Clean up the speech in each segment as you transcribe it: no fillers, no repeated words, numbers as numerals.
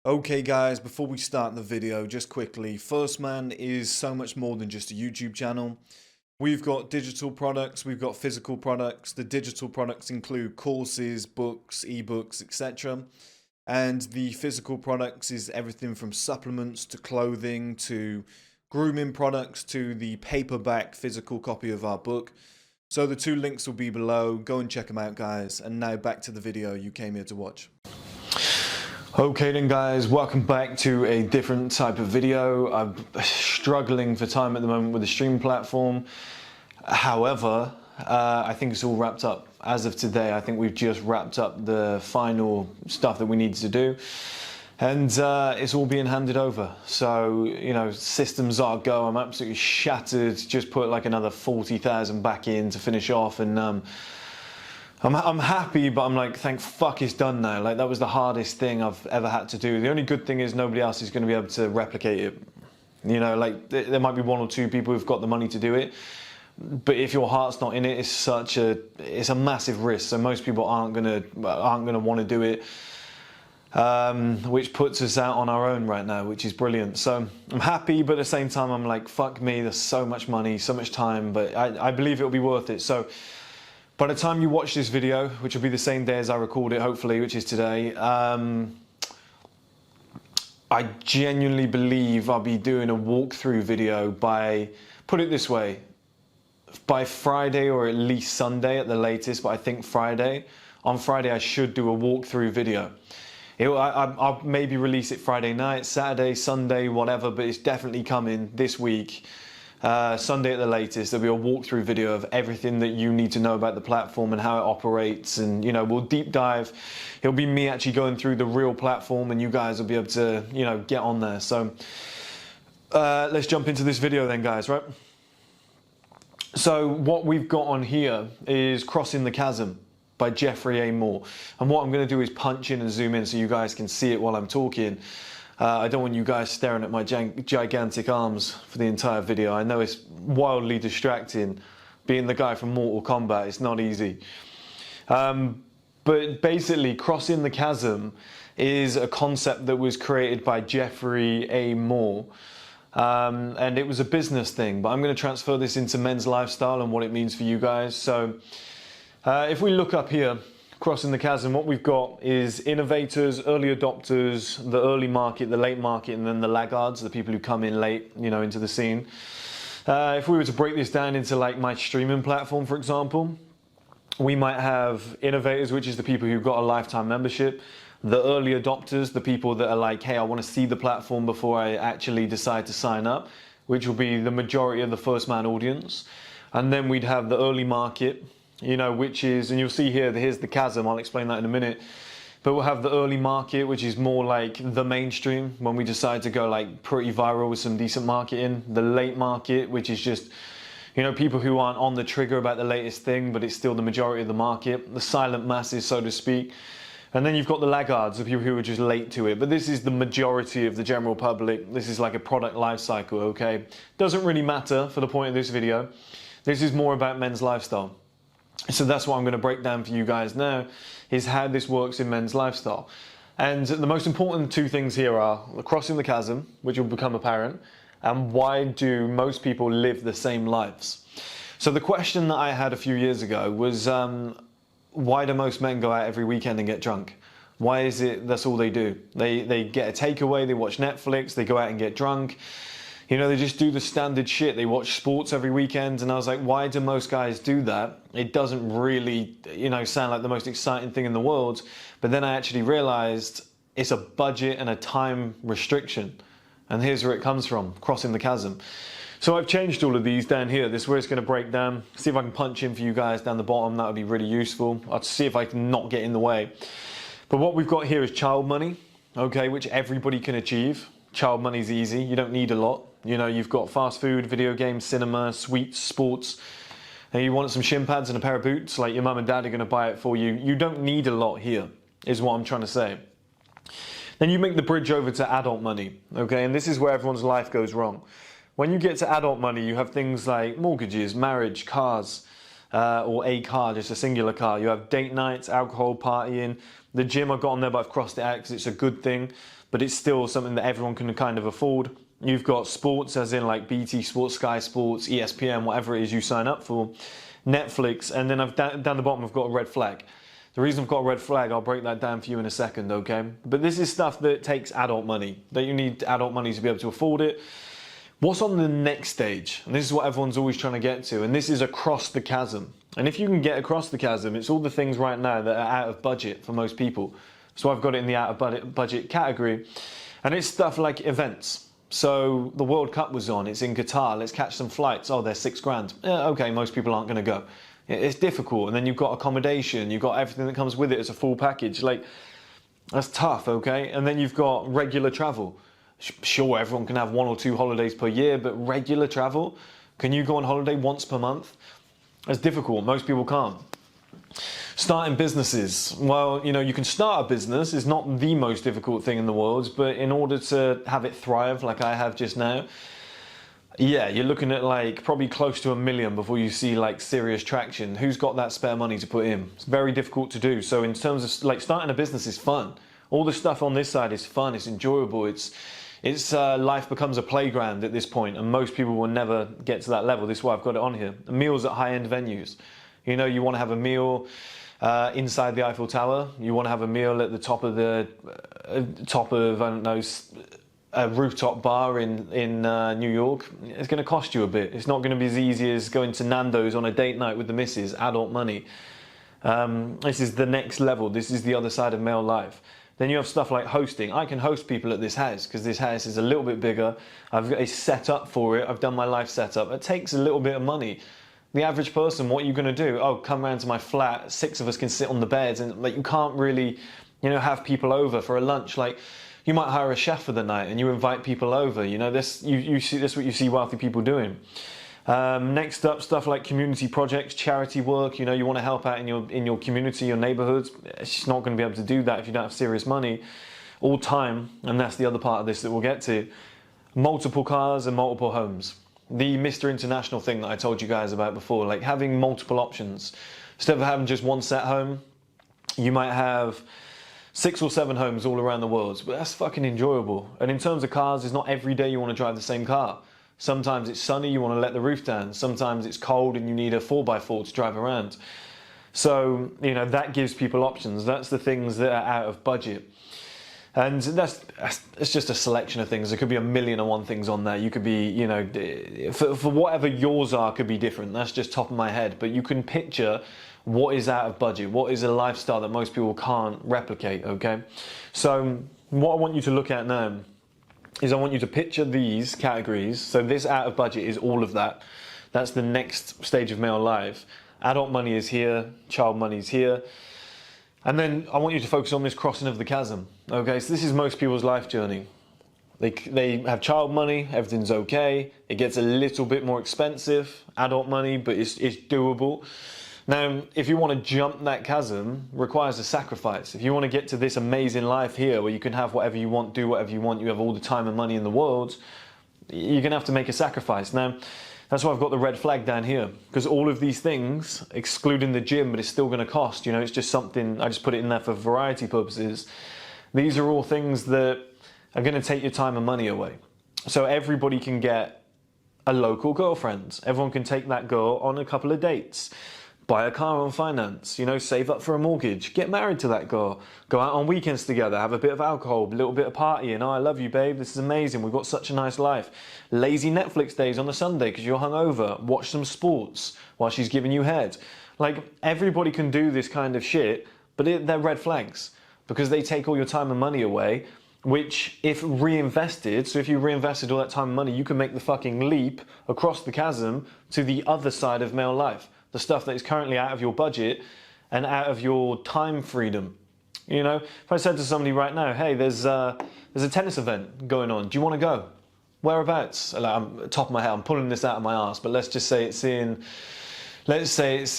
Okay guys, before we start the video, just quickly, First Man is so much more than just a YouTube channel. We've got digital products, we've got physical products. The digital products include courses, books, ebooks, etc. And the physical products is everything from supplements to clothing to grooming products to the paperback physical copy of our book. So the two links will be below. Go and check them out, guys. And now back to the video you came here to watch. Okay then guys, welcome back to a different type of video. I'm struggling for time at the moment with the stream platform. However, I think it's all wrapped up. As of today, I think we've just wrapped up the final stuff that we needed to do. And it's all being handed over. So, you know, systems are go. I'm absolutely shattered. Just put like another 40,000 back in to finish off, and I'm happy, but I'm like, thank fuck it's done now. Like, that was the hardest thing I've ever had to do. The only good thing is nobody else is going to be able to replicate it. You know, like, there might be one or two people who've got the money to do it, but if your heart's not in it, it's a massive risk. So most people aren't gonna want to do it, which puts us out on our own right now, which is brilliant. So I'm happy, but at the same time, I'm like, fuck me. There's so much money, so much time, but I believe it'll be worth it. So by the time you watch this video, which will be the same day as I record it, hopefully, which is today, I genuinely believe I'll be doing a walkthrough video by, put it this way, by Friday or at least Sunday at the latest, but I think Friday. On Friday, I should do a walkthrough video. I'll maybe release it Friday night, Saturday, Sunday, whatever, but it's definitely coming this week. Sunday at the latest, there'll be a walkthrough video of everything that you need to know about the platform and how it operates, and you know, we'll deep dive. It'll be me actually going through the real platform, and you guys will be able to, you know, get on there. So let's jump into this video then, guys, right? So what we've got on here is Crossing the Chasm by Jeffrey A. Moore, and what I'm going to do is punch in and zoom in so you guys can see it while I'm talking. I don't want you guys staring at my gigantic arms for the entire video. I know it's wildly distracting. Being the guy from Mortal Kombat, it's not easy. But basically, Crossing the Chasm is a concept that was created by Jeffrey A. Moore. And it was a business thing, but I'm going to transfer this into men's lifestyle and what it means for you guys. So if we look up here, Crossing the Chasm, what we've got is innovators, early adopters, the early market, the late market, and then the laggards, the people who come in late, you know, into the scene. If we were to break this down into like my streaming platform, for example, we might have innovators, which is the people who've got a lifetime membership. The early adopters, the people that are like, hey, I want to see the platform before I actually decide to sign up, which will be the majority of the First Man audience. And then we'd have the early market, you know, which is, and you'll see here, here's the chasm, I'll explain that in a minute. But we'll have the early market, which is more like the mainstream, when we decide to go like pretty viral with some decent marketing. The late market, which is just, you know, people who aren't on the trigger about the latest thing, but it's still the majority of the market. The silent masses, so to speak. And then you've got the laggards, the people who are just late to it. But this is the majority of the general public. This is like a product life cycle, okay? Doesn't really matter for the point of this video. This is more about men's lifestyle. So that's what I'm going to break down for you guys now, is how this works in men's lifestyle. And the most important two things here are Crossing the Chasm, which will become apparent, and why do most people live the same lives? So the question that I had a few years ago was, why do most men go out every weekend and get drunk? Why is it that's all they do? They get a takeaway, they watch Netflix, they go out and get drunk. You know, they just do the standard shit. They watch sports every weekend, and I was like, why do most guys do that? It doesn't really, you know, sound like the most exciting thing in the world. But then I actually realized it's a budget and a time restriction. And here's where it comes from, Crossing the Chasm. So I've changed all of these down here. This is where it's going to break down. See if I can punch in for you guys down the bottom. That would be really useful. I'll see if I can not get in the way. But what we've got here is child money, okay, which everybody can achieve. Child money's easy. You don't need a lot. You know, you've got fast food, video games, cinema, sweets, sports, and you want some shin pads and a pair of boots, like your mum and dad are going to buy it for you. You don't need a lot here, is what I'm trying to say. Then you make the bridge over to adult money, okay, and this is where everyone's life goes wrong. When you get to adult money, you have things like mortgages, marriage, cars, or a car, just a singular car. You have date nights, alcohol, partying. The gym I've got on there, but I've crossed it out because it's a good thing, but it's still something that everyone can kind of afford. You've got sports, as in like BT Sports, Sky Sports, ESPN, whatever it is you sign up for, Netflix, and then down the bottom I've got a red flag. The reason I've got a red flag, I'll break that down for you in a second, okay? But this is stuff that takes adult money, that you need adult money to be able to afford it. What's on the next stage? And this is what everyone's always trying to get to, and this is across the chasm. And if you can get across the chasm, it's all the things right now that are out of budget for most people. So I've got it in the out of budget category, and it's stuff like events. So the World Cup was on, it's in Qatar, let's catch some flights. Oh, they're £6,000. Yeah, okay, most people aren't going to go. It's difficult, and then you've got accommodation, you've got everything that comes with it as a full package. Like, that's tough, okay? And then you've got regular travel. Sure, everyone can have 1 or 2 holidays per year, but regular travel? Can you go on holiday once per month? That's difficult, most people can't. Starting businesses. Well, you know, you can start a business. It's not the most difficult thing in the world, but in order to have it thrive like I have just now, yeah, you're looking at like probably close to $1 million before you see like serious traction. Who's got that spare money to put in? It's very difficult to do. So in terms of like starting a business is fun. All the stuff on this side is fun. It's enjoyable. It's life becomes a playground at this point, and most people will never get to that level. This is why I've got it on here. Meals at high-end venues. You know, you want to have a meal inside the Eiffel Tower. You want to have a meal at the top of I don't know, a rooftop bar in New York. It's going to cost you a bit. It's not going to be as easy as going to Nando's on a date night with the missus, adult money. This is the next level. This is the other side of male life. Then you have stuff like hosting. I can host people at this house because this house is a little bit bigger. I've got a setup for it. I've done my life setup. It takes a little bit of money. The average person, what are you going to do? Oh, come round to my flat. 6 of us can sit on the beds, and like you can't really, you know, have people over for a lunch. Like, you might hire a chef for the night and you invite people over. You know, you see this, what you see wealthy people doing. Next up, stuff like community projects, charity work. You know, you want to help out in your community, your neighborhoods. It's just not going to be able to do that if you don't have serious money all time. And that's the other part of this that we'll get to. Multiple cars and multiple homes. The Mr. International thing that I told you guys about before, like having multiple options. Instead of having just one set home, you might have 6 or 7 homes all around the world. But that's fucking enjoyable. And in terms of cars, it's not every day you want to drive the same car. Sometimes it's sunny, you want to let the roof down. Sometimes it's cold and you need a 4x4 to drive around. So, you know, that gives people options. That's the things that are out of budget. And it's just a selection of things. There could be 1,000,001 things on there. You could be, you know, for whatever yours are could be different. That's just top of my head. But you can picture what is out of budget. What is a lifestyle that most people can't replicate, okay? So what I want you to look at now is I want you to picture these categories. So this out of budget is all of that. That's the next stage of male life. Adult money is here, child money is here. And then I want you to focus on this crossing of the chasm. Okay, so this is most people's life journey. They have child money, everything's okay. It gets a little bit more expensive, adult money, but it's doable. Now, if you want to jump that chasm, requires a sacrifice. If you want to get to this amazing life here where you can have whatever you want, do whatever you want, you have all the time and money in the world, you're going to have to make a sacrifice. Now, that's why I've got the red flag down here, because all of these things, excluding the gym, but it's still going to cost, you know, it's just something, I just put it in there for variety purposes. These are all things that are going to take your time and money away. So everybody can get a local girlfriend. Everyone can take that girl on a couple of dates. Buy a car on finance, you know, save up for a mortgage, get married to that girl, go out on weekends together, have a bit of alcohol, a little bit of partying. Oh, I love you, babe, this is amazing, we've got such a nice life. Lazy Netflix days on a Sunday because you're hungover, watch some sports while she's giving you head. Like, everybody can do this kind of shit, but they're red flags because they take all your time and money away, which if reinvested, so if you reinvested all that time and money, you can make the fucking leap across the chasm to the other side of male life. The stuff that is currently out of your budget and out of your time freedom. You know, if I said to somebody right now, hey, there's a tennis event going on, do you want to go? Whereabouts? Like, I'm top of my head, I'm pulling this out of my arse, but let's just say it's let's say it's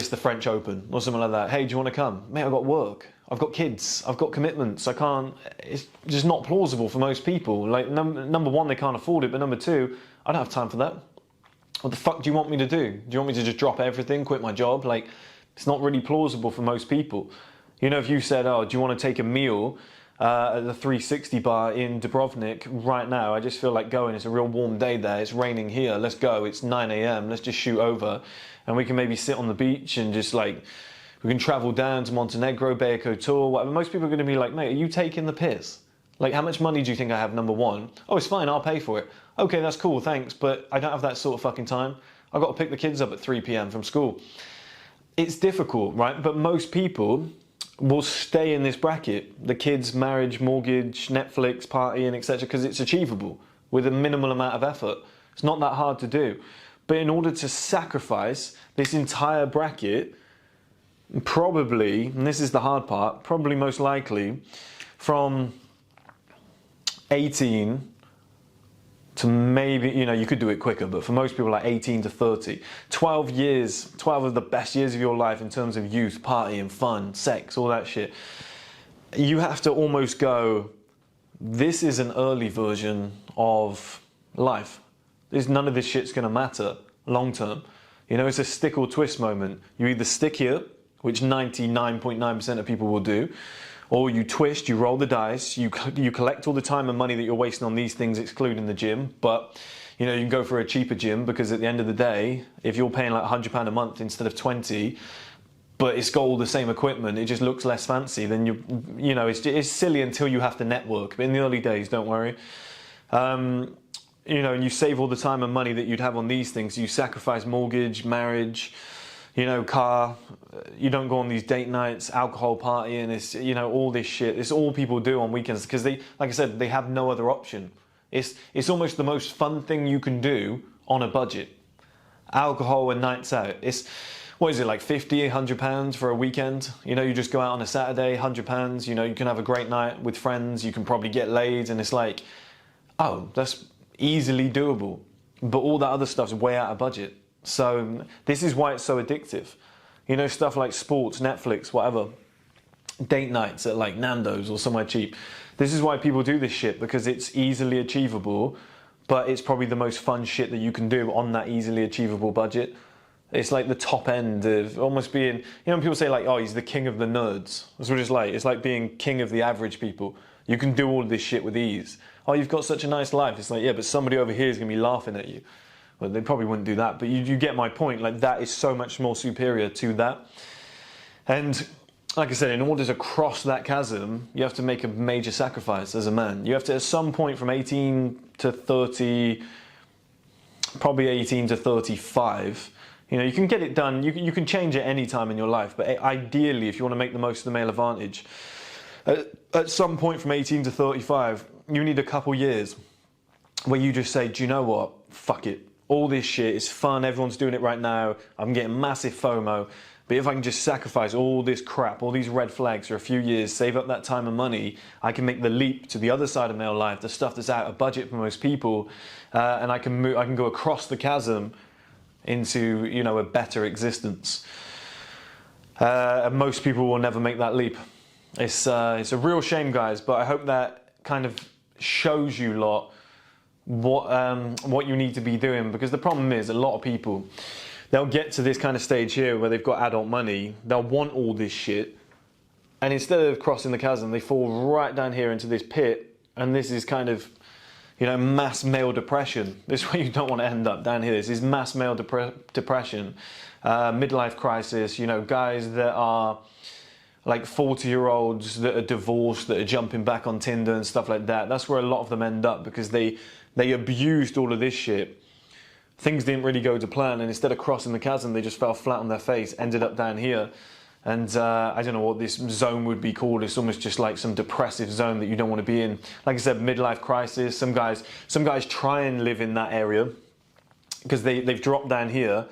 the French Open or something like that. Hey, do you want to come? Mate, I've got work, I've got kids, I've got commitments, I can't, it's just not plausible for most people. Like, number one, they can't afford it, but number two, I don't have time for that. what the fuck do you want me to do? Do you want me to just drop everything, quit my job? Like, it's not really plausible for most people. You know, if you said, oh, do you want to take a meal at the 360 bar in Dubrovnik right now? I just feel like going. It's a real warm day there. It's raining here. Let's go. It's 9 a.m. Let's just shoot over. And we can maybe sit on the beach and just like, we can travel down to Montenegro, Bay Kotor, whatever. Most people are going to be like, mate, are you taking the piss? Like, how much money do you think I have, number one? Oh, it's fine, I'll pay for it. Okay, that's cool, thanks, but I don't have that sort of fucking time. I've got to pick the kids up at 3 p.m. from school. It's difficult, right? But most people will stay in this bracket. The kids, marriage, mortgage, Netflix, partying, etc., because it's achievable with a minimal amount of effort. It's not that hard to do. But in order to sacrifice this entire bracket, probably, and this is the hard part, probably most likely, from 18 to maybe, you know, you could do it quicker, but for most people, like 18 to 30, 12 years, 12 of the best years of your life in terms of youth, partying, fun, sex, all that shit. You have to almost go, this is an early version of life. None of this shit's gonna matter long term. You know, it's a stick or twist moment. You either stick here, which 99.9% of people will do, or you twist, you roll the dice, you collect all the time and money that you're wasting on these things, excluding the gym. But, you know, you can go for a cheaper gym, because at the end of the day, if you're paying like £100 a month instead of 20, but it's got all the same equipment, it just looks less fancy, then you know, it's silly until you have to network. But in the early days, don't worry. You know, and you save all the time and money that you'd have on these things. You sacrifice mortgage, marriage, you know, car, you don't go on these date nights, alcohol partying, it's, you know, all this shit. It's all people do on weekends, because they, like I said, they have no other option. It's almost the most fun thing you can do on a budget. Alcohol and nights out. It's, what is it, like 50, £100 for a weekend? You know, you just go out on a Saturday, £100, you know, you can have a great night with friends, you can probably get laid, and it's like, oh, that's easily doable. But all that other stuff's way out of budget. So this is why it's so addictive. You know, stuff like sports, Netflix, whatever. Date nights at like Nando's or somewhere cheap. This is why people do this shit, because it's easily achievable, but it's probably the most fun shit that you can do on that easily achievable budget. It's like the top end of almost being, you know, people say like, oh, he's the king of the nerds. That's what it's like. It's like being king of the average people. You can do all of this shit with ease. Oh, you've got such a nice life. It's like, yeah, but somebody over here is going to be laughing at you. Well, they probably wouldn't do that, but you get my point. Like, that is so much more superior to that. And like I said, in order to cross that chasm, you have to make a major sacrifice as a man. You have to, at some point from 18 to 30, probably 18 to 35, you know, you can get it done. You can change at any time in your life, but ideally, if you want to make the most of the male advantage, at some point from 18 to 35, you need a couple years where you just say, do you know what? Fuck it. All this shit is fun. Everyone's doing it right now. I'm getting massive FOMO. But if I can just sacrifice all this crap, all these red flags for a few years, save up that time and money, I can make the leap to the other side of male life, the stuff that's out of budget for most people, and I can move, I can go across the chasm into, you know, a better existence. And most people will never make that leap. It's a real shame, guys, but I hope that kind of shows you lot what you need to be doing, because the problem is a lot of people, they'll get to this kind of stage here where they've got adult money, they'll want all this shit, and instead of crossing the chasm, they fall right down here into this pit, and this is kind of, you know, mass male depression. This is where you don't want to end up, down here. This is mass male depression, midlife crisis, you know, guys that are like 40-year-olds that are divorced, that are jumping back on Tinder and stuff like that. That's where a lot of them end up, because they abused all of this shit. Things didn't really go to plan, and instead of crossing the chasm, they just fell flat on their face, ended up down here. And I don't know what this zone would be called. It's almost just like some depressive zone that you don't want to be in. Like I said, midlife crisis. Some guys try and live in that area because they've dropped down here.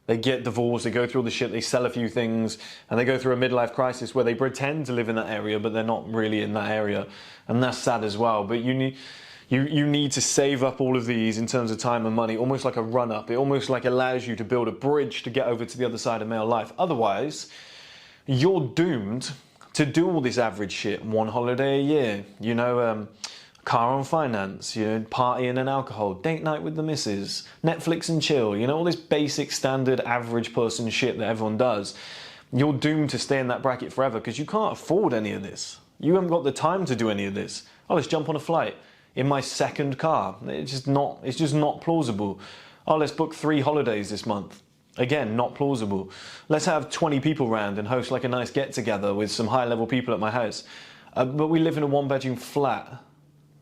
They get divorced, they go through all the shit, they sell a few things, and they go through a midlife crisis where they pretend to live in that area, but they're not really in that area. And that's sad as well. But you need to save up all of these in terms of time and money, almost like a run-up. It almost like allows you to build a bridge to get over to the other side of male life. Otherwise, you're doomed to do all this average shit, one holiday a year. You know, a car on finance, partying and alcohol, date night with the missus, Netflix and chill, all this basic standard average person shit that everyone does. You're doomed to stay in that bracket forever because you can't afford any of this. You haven't got the time to do any of this. Oh, let's jump on a flight in my second car. It's just not plausible. Oh, let's book 3 holidays this month. Again, not plausible. Let's have 20 people round and host like a nice get-together with some high-level people at my house. But we live in a 1-bedroom flat.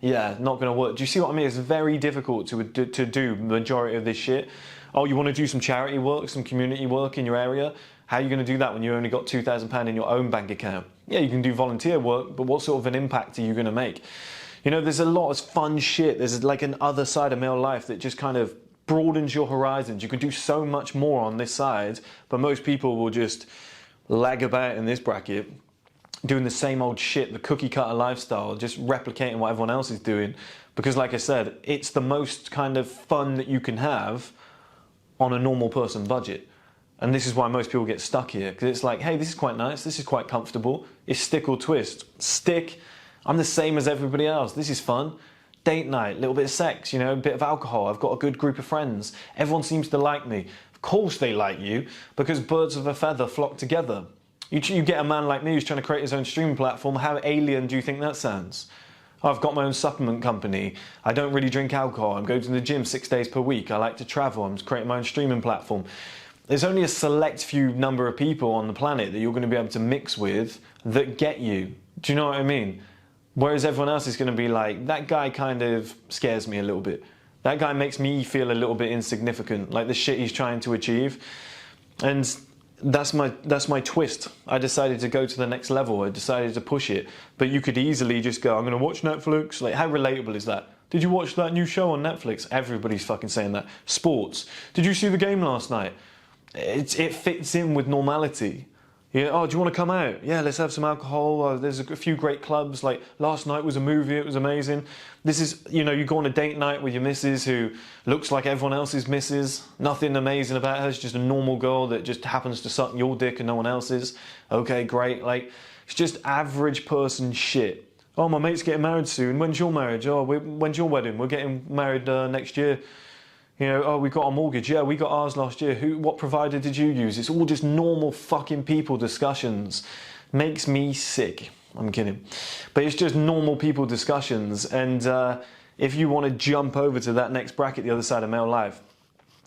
Yeah, not going to work. Do you see what I mean? It's very difficult to do the majority of this shit. Oh, you want to do some charity work, some community work in your area? How are you going to do that when you only got £2,000 in your own bank account? Yeah, you can do volunteer work, but what sort of an impact are you going to make? There's a lot of fun shit. There's like an other side of male life that just kind of broadens your horizons. You can do so much more on this side, but most people will just lag about in this bracket, doing the same old shit, the cookie cutter lifestyle, just replicating what everyone else is doing. Because like I said, it's the most kind of fun that you can have on a normal person budget. And this is why most people get stuck here, because it's like, hey, this is quite nice, this is quite comfortable. It's stick or twist. Stick, I'm the same as everybody else. This is fun. Date night, a little bit of sex, a bit of alcohol. I've got a good group of friends. Everyone seems to like me. Of course they like you, because birds of a feather flock together. You get a man like me who's trying to create his own streaming platform. How alien do you think that sounds? I've got my own supplement company. I don't really drink alcohol. I'm going to the gym 6 days per week. I like to travel. I'm creating my own streaming platform. There's only a select few number of people on the planet that you're going to be able to mix with that get you. Do you know what I mean? Whereas everyone else is going to be like, that guy kind of scares me a little bit. That guy makes me feel a little bit insignificant, like the shit he's trying to achieve. And that's my twist. I decided to go to the next level. I decided to push it. But you could easily just go, I'm going to watch Netflix. Like, how relatable is that? Did you watch that new show on Netflix? Everybody's fucking saying that. Sports. Did you see the game last night? It fits in with normality. Oh, do you want to come out? Yeah, let's have some alcohol. There's a few great clubs. Like last night was a movie. It was amazing. This is, you go on a date night with your missus who looks like everyone else's missus. Nothing amazing about her. She's just a normal girl that just happens to suck your dick and no one else's. Okay, great. Like, it's just average person shit. Oh, my mate's getting married soon. When's your marriage? Oh, when's your wedding? We're getting married next year. Oh, we got our mortgage. Yeah, we got ours last year. What provider did you use? It's all just normal fucking people discussions. Makes me sick. I'm kidding. But it's just normal people discussions. And if you want to jump over to that next bracket, the other side of male life,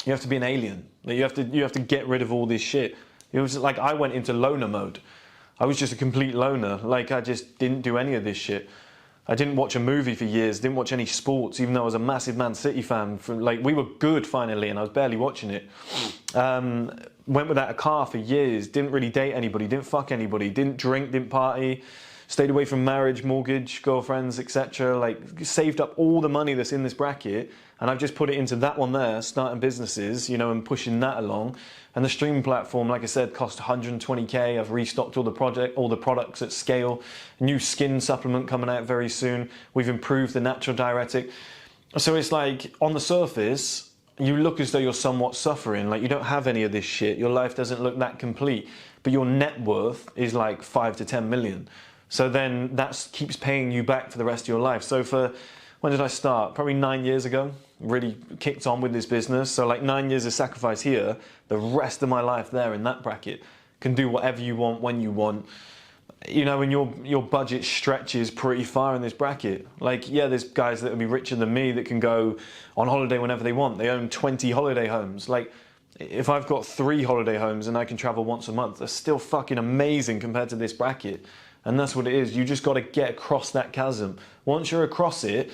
you have to be an alien. You have to get rid of all this shit. It was like I went into loner mode. I was just a complete loner. Like I just didn't do any of this shit. I didn't watch a movie for years, didn't watch any sports, even though I was a massive Man City fan. We were good finally, and I was barely watching it. Went without a car for years, didn't really date anybody, didn't fuck anybody, didn't drink, didn't party, stayed away from marriage, mortgage, girlfriends, etc. Like, saved up all the money that's in this bracket, and I've just put it into that one there, starting businesses, and pushing that along. And the streaming platform, like I said, cost 120k. I've restocked all the products at scale. New skin supplement coming out very soon. We've improved the natural diuretic. So it's like, on the surface, you look as though you're somewhat suffering. Like, you don't have any of this shit. Your life doesn't look that complete. But your net worth is like 5 to 10 million. So then that keeps paying you back for the rest of your life. So when did I start? Probably 9 years ago. Really kicked on with this business. So like 9 years of sacrifice here, the rest of my life there in that bracket. Can do whatever you want, when you want. And your budget stretches pretty far in this bracket. Like, yeah, there's guys that will be richer than me that can go on holiday whenever they want. They own 20 holiday homes. Like, if I've got 3 holiday homes and I can travel once a month, that's still fucking amazing compared to this bracket. And that's what it is. You just got to get across that chasm. Once you're across it,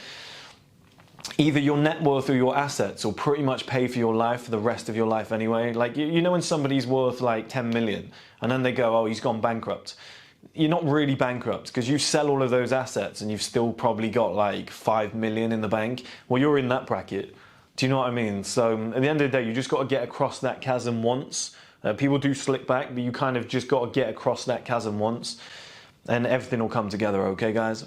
either your net worth or your assets will pretty much pay for your life for the rest of your life anyway. Like, when somebody's worth like 10 million and then they go, oh, he's gone bankrupt. You're not really bankrupt because you sell all of those assets and you've still probably got like 5 million in the bank. Well, you're in that bracket. Do you know what I mean? So at the end of the day, you just got to get across that chasm once. People do slip back, but you kind of just got to get across that chasm once and everything will come together, okay, guys?